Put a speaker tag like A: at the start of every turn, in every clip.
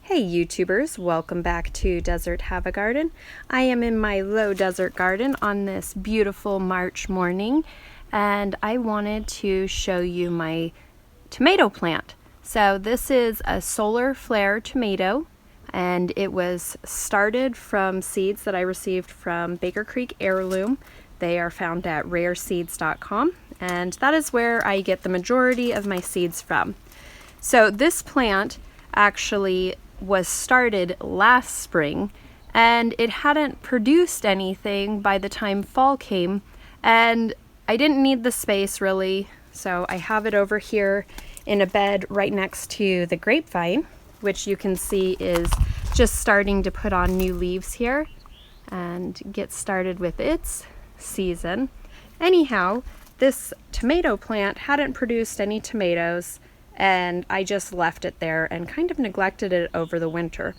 A: Hey YouTubers, welcome back to Desert Have a Garden. I am in my low desert garden on this beautiful March morning, and I wanted to show you my tomato plant. So this is a solar flare tomato, and it was started from seeds that I received from Baker Creek Heirloom. They are found at rareseeds.com, and that is where I get the majority of my seeds from. So this plant actually was started last spring, and it hadn't produced anything by the time fall came, and I didn't need the space really, so I have it over here in a bed right next to the grapevine, which you can see is just starting to put on new leaves here and get started with its season. Anyhow, this tomato plant hadn't produced any tomatoes, and I just left it there and kind of neglected it over the winter.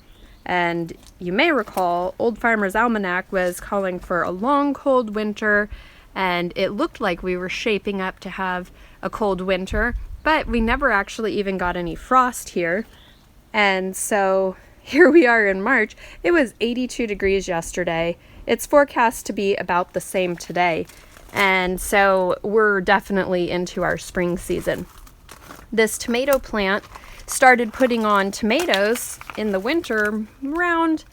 A: And you may recall, Old Farmer's Almanac was calling for a long, cold winter, and it looked like we were shaping up to have a cold winter, but we never actually even got any frost here. And so here we are in March. It was 82 degrees yesterday. It's forecast to be about the same today. And so we're definitely into our spring season. This tomato plant started putting on tomatoes in the winter around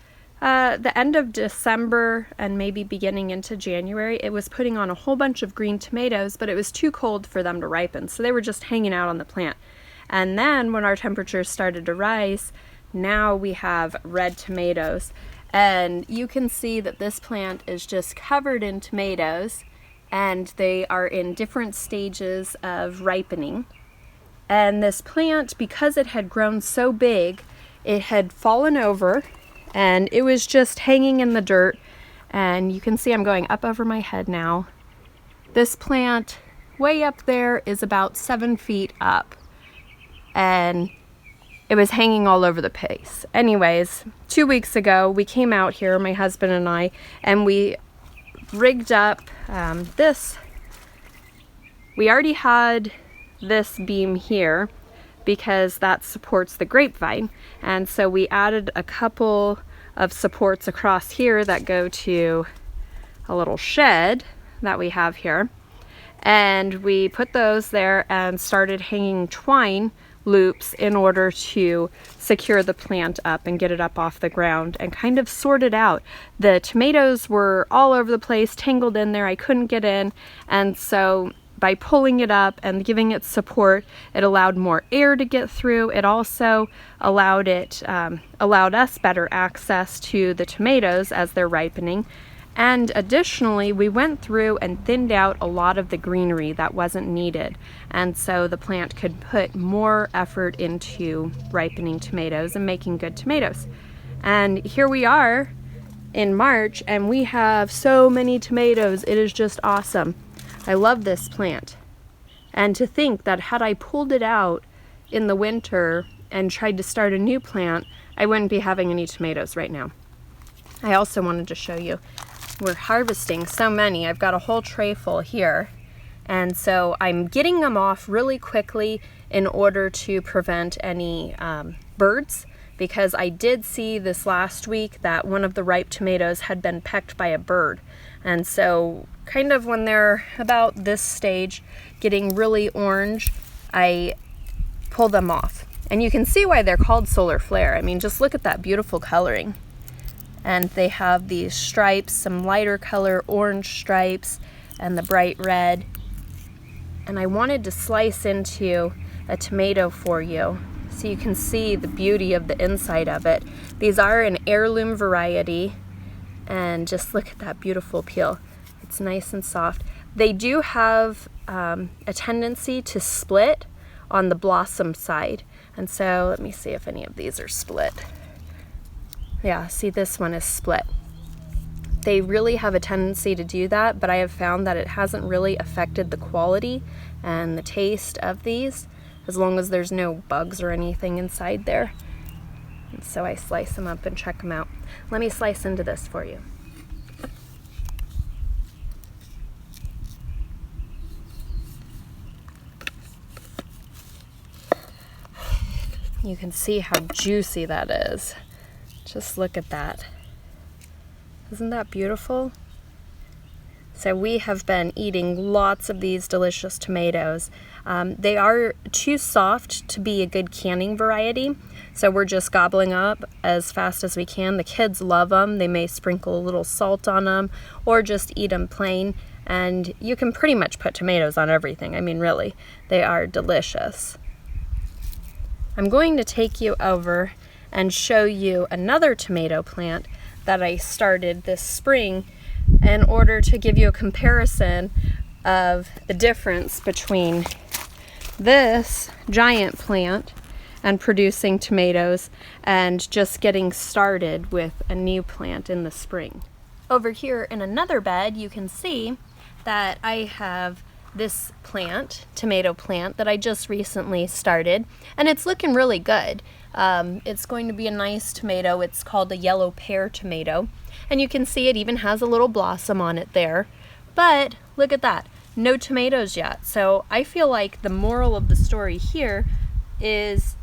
A: the end of December and maybe beginning into January. It was putting on a whole bunch of green tomatoes, but it was too cold for them to ripen, so they were just hanging out on the plant. And then when our temperatures started to rise, now we have red tomatoes. And you can see that this plant is just covered in tomatoes, and they are in different stages of ripening. And this plant, because it had grown so big, it had fallen over and it was just hanging in the dirt. And you can see I'm going up over my head now. This plant way up there is about 7 feet up, and it was hanging all over the place. Anyways, 2 weeks ago we came out here, my husband and I, and we rigged up this. We already had this beam here because that supports the grapevine, and so we added a couple of supports across here that go to a little shed that we have here, and we put those there and started hanging twine loops in order to secure the plant up and get it up off the ground and kind of sort it out. The tomatoes were all over the place, tangled in there. I couldn't get in, and so by pulling it up and giving it support, it allowed more air to get through. It also allowed us better access to the tomatoes as they're ripening. And additionally, we went through and thinned out a lot of the greenery that wasn't needed. And so the plant could put more effort into ripening tomatoes and making good tomatoes. And here we are in March, and we have so many tomatoes. It is just awesome. I love this plant. And to think that had I pulled it out in the winter and tried to start a new plant, I wouldn't be having any tomatoes right now. I also wanted to show you, we're harvesting so many. I've got a whole tray full here. And so I'm getting them off really quickly in order to prevent any birds, because I did see this last week that one of the ripe tomatoes had been pecked by a bird. And so kind of when they're about this stage, getting really orange, I pull them off. And you can see why they're called solar flare. I mean, just look at that beautiful coloring. And they have these stripes, some lighter color orange stripes and the bright red. And I wanted to slice into a tomato for you so you can see the beauty of the inside of it. These are an heirloom variety, and just look at that beautiful peel. It's nice and soft. They do have a tendency to split on the blossom side, and so let me see if any of these are split. Yeah, see, this one is split. They really have a tendency to do that, but I have found that it hasn't really affected the quality and the taste of these, as long as there's no bugs or anything inside there. And so I slice them up and check them out. Let me slice into this for you. You can see how juicy that is. Just look at that. Isn't that beautiful? So we have been eating lots of these delicious tomatoes. They are too soft to be a good canning variety, so we're just gobbling up as fast as we can. The kids love them. They may sprinkle a little salt on them or just eat them plain, and you can pretty much put tomatoes on everything. I mean, really, they are delicious. I'm going to take you over and show you another tomato plant that I started this spring in order to give you a comparison of the difference between this giant plant and producing tomatoes and just getting started with a new plant in the spring. Over here in another bed, you can see that I have this plant, tomato plant, that I just recently started, and it's looking really good. It's going to be a nice tomato. It's called a yellow pear tomato, and you can see it even has a little blossom on it there. But look at that, no tomatoes yet. So I feel like the moral of the story here is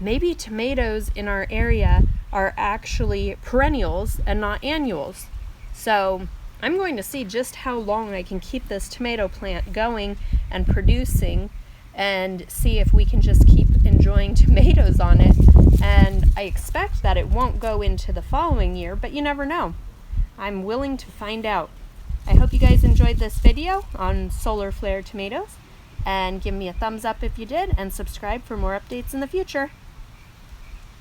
A: maybe tomatoes in our area are actually perennials and not annuals. So I'm going to see just how long I can keep this tomato plant going and producing, and see if we can just keep enjoying tomatoes on it. And I expect that it won't go into the following year, but you never know. I'm willing to find out. I hope you guys enjoyed this video on solar flare tomatoes, and give me a thumbs up if you did, and subscribe for more updates in the future.